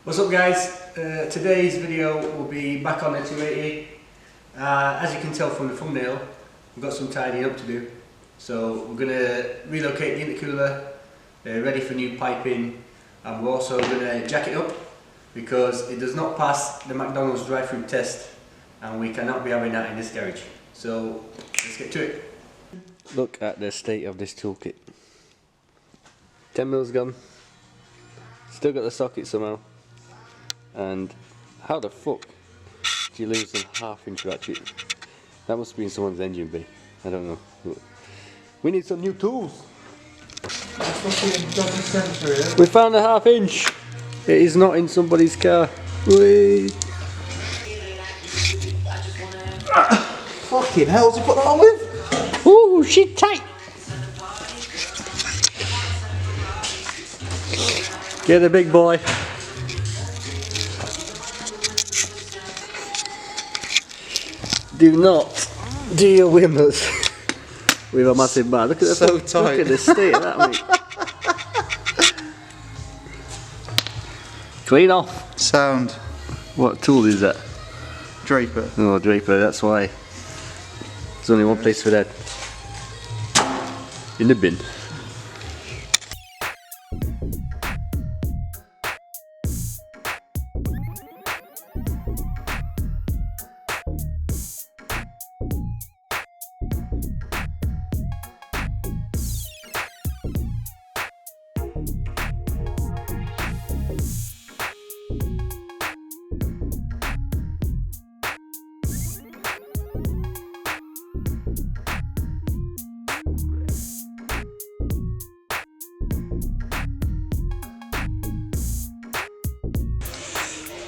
What's up guys? Today's video will be back on the 280. As you can tell from the thumbnail, we've got some tidying up to do. So we're going to relocate the intercooler, ready for new piping, and we're also going to jack it up because it does not pass the McDonald's drive-through test and we cannot be having that in this garage. So let's get to it. Look at the state of this toolkit. 10mm gone, still got the socket somehow. And how the fuck do you lose a 1/2 inch ratchet? That must be in someone's engine bay. I don't know. We need some new tools. We found a 1/2 inch. It is not in somebody's car. Wait. Fucking hell, did you put that on with? Ooh, shit tight. Get the big boy. Do not do your wimmers with a massive bar. Look at the so tight. Look at the state of that, mate. Clean off. Sound. What tool is that? Draper. Oh, Draper. That's why. There's only one place for that. In the bin.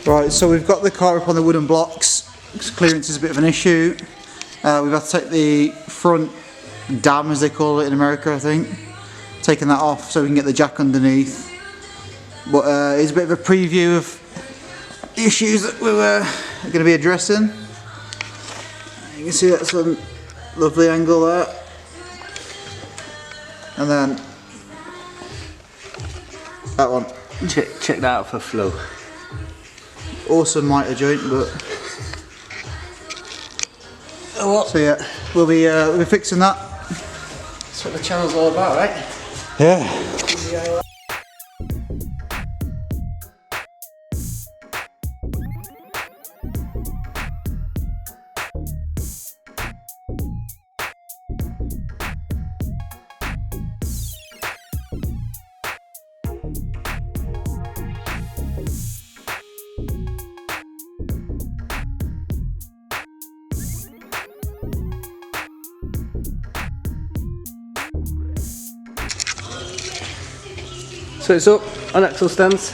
Right, so we've got the car up on the wooden blocks. Clearance is a bit of an issue. We've had to take the front dam, as they call it in America, I think. Taking that off so we can get the jack underneath. But it's a bit of a preview of issues that we're going to be addressing. You can see that's a lovely angle there. And then that one. Check that out for flow. Awesome mitre joint, but oh, well. So yeah, we'll be fixing that. That's what the channel's all about, right? Yeah. So it's up on axle stands.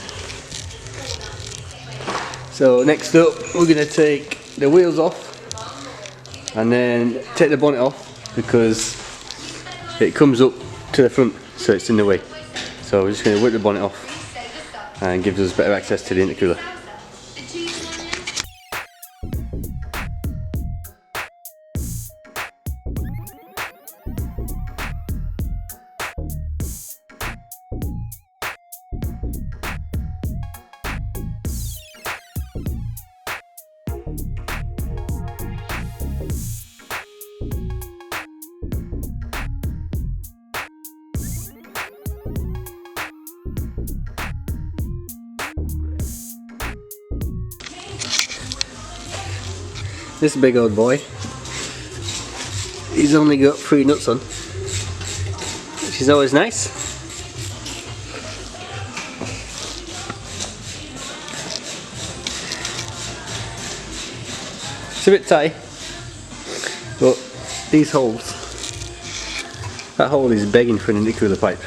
So next up we're going to take the wheels off and then take the bonnet off because it comes up to the front, so it's in the way. So we're just going to whip the bonnet off and gives us better access to the intercooler. This big old boy, he's only got 3 nuts on, which is always nice. It's a bit tight, but these holes, that hole is begging for an intercooler pipe.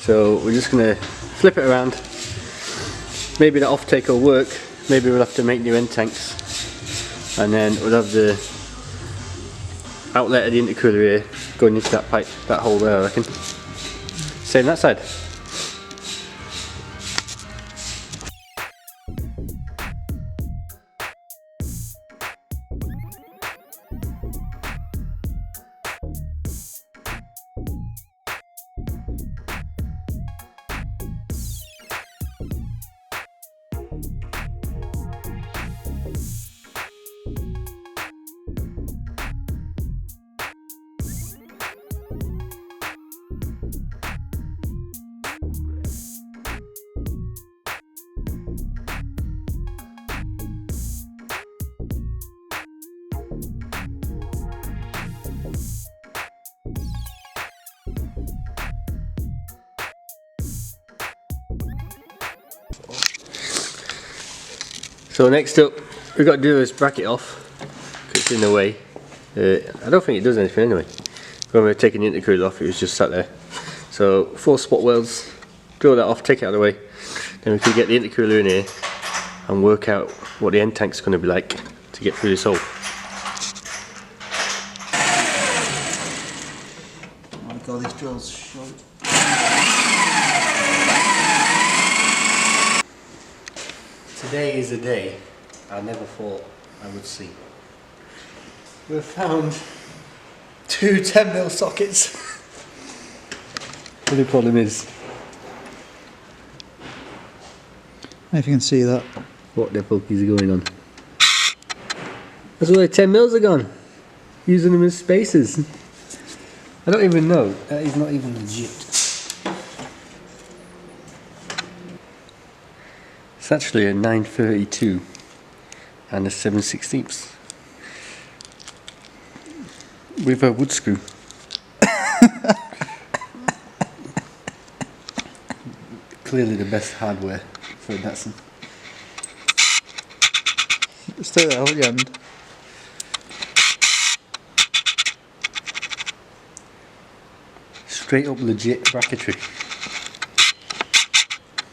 So we're just going to flip it around. Maybe the off take will work, maybe we'll have to make new end tanks. And then we'll have the outlet of the intercooler here going into that pipe, that hole there I reckon. Same that side. So next up, we've got to do this bracket off, because it's in the way. I don't think it does anything anyway. When we were taking the intercooler off, it was just sat there. So 4 spot welds, drill that off, take it out of the way. Then we can get the intercooler in here and work out what the end tank's going to be like to get through this hole. Oh my god, these drills short. Today is a day I never thought I would see. We've found 2 10mm sockets. But the problem is, If you can see that. what the fuck is going on? That's where 10mm are gone. Using them as spacers. I don't even know. That is not even legit. It's actually a 932 and a 7/16 with a wood screw. Clearly the best hardware for a Datsun. Stay there, hold your hand. Straight up legit bracketry.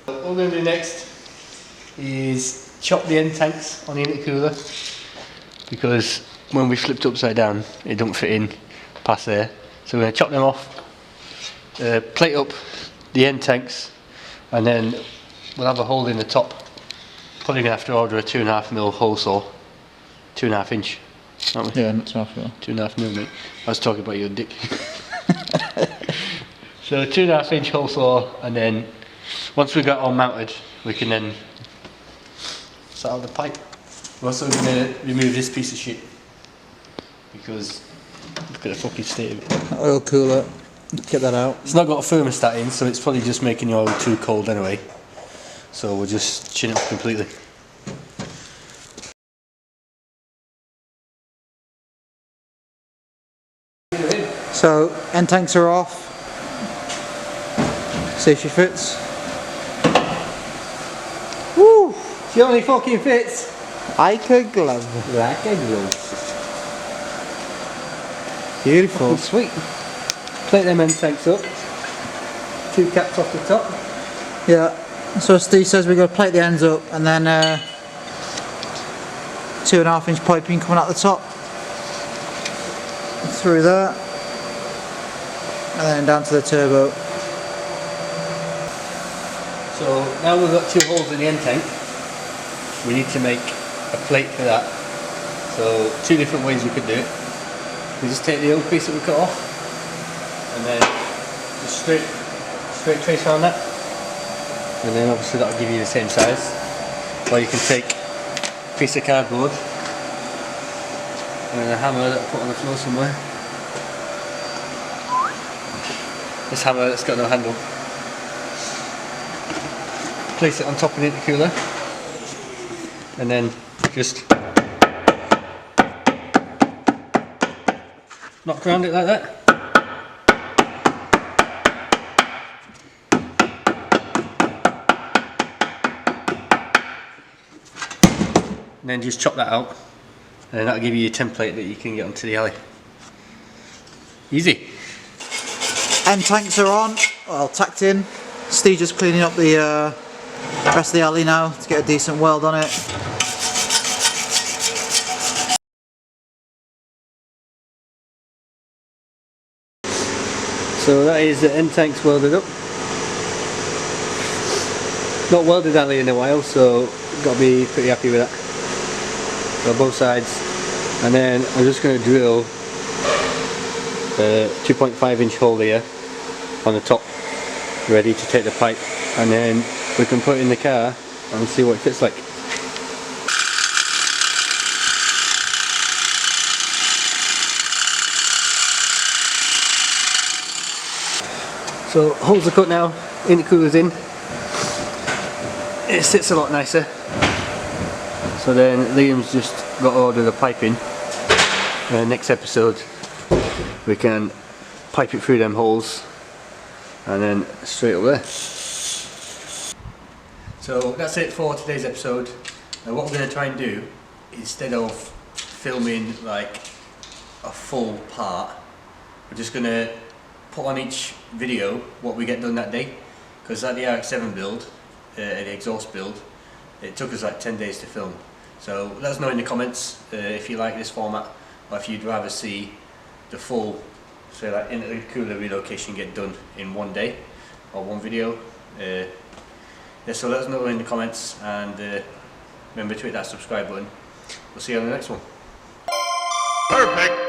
What we're going to do next is chop the end tanks on the intercooler, because when we flipped upside down it don't fit in past there. So we're going to chop them off, plate up the end tanks, and then we'll have a hole in the top. Probably going to have to order a 2.5mm hole saw, 2.5 inch, aren't we? Yeah, not 2.5mm. 2.5mm, mate. I was talking about your dick. So 2.5 inch hole saw, and then once we got all mounted, we can then set out the pipe. We're also going to remove this piece of shit, because look at the fucking state of it. Oil cooler, get that out. It's not got a thermostat in, so it's probably just making the oil too cold anyway. So we'll just chin it up completely. So, end tanks are off. See if she fits. Woo! She only fucking fits Like a glove. like a glove. Beautiful. Sweet. Plate them end tanks up. 2 caps off the top. Yeah. So Steve says we've got to plate the ends up and then 2.5 inch piping coming out the top. Through that. And then down to the turbo. So now we've got 2 holes in the end tank, we need to make a plate for that. So 2 different ways we could do it. We just take the old piece that we cut off and then just straight trace around that, and then obviously that'll give you the same size. Or you can take a piece of cardboard and then a hammer that I put on the floor somewhere. This hammer that's got no handle. Place it on top of the intercooler and then just knock around it like that. And then just chop that out, and then that'll give you a template that you can get onto the alley. Easy. End tanks are on, well tacked in. Steve just cleaning up the rest of the alley now to get a decent weld on it. So that is the end tanks welded up. Not welded alley in a while, so got to be pretty happy with that. So both sides, and then I'm just going to drill a 2.5 inch hole here on the top, ready to take the pipe, and then we can put it in the car and see what it fits like. So holes are cut now, intercooler's in. It sits a lot nicer. So then Liam's just got to order the piping. Next episode we can pipe it through them holes and then straight up there. So that's it for today's episode. Now what we're going to try and do, instead of filming like a full part, we're just going to put on each video what we get done that day, because at the RX-7 build, the exhaust build, it took us like 10 days to film. So let us know in the comments if you like this format, or if you'd rather see the full, say like intercooler relocation get done in one day or one video. Yeah, so let us know in the comments, and remember to hit that subscribe button. We'll see you on the next one. Perfect.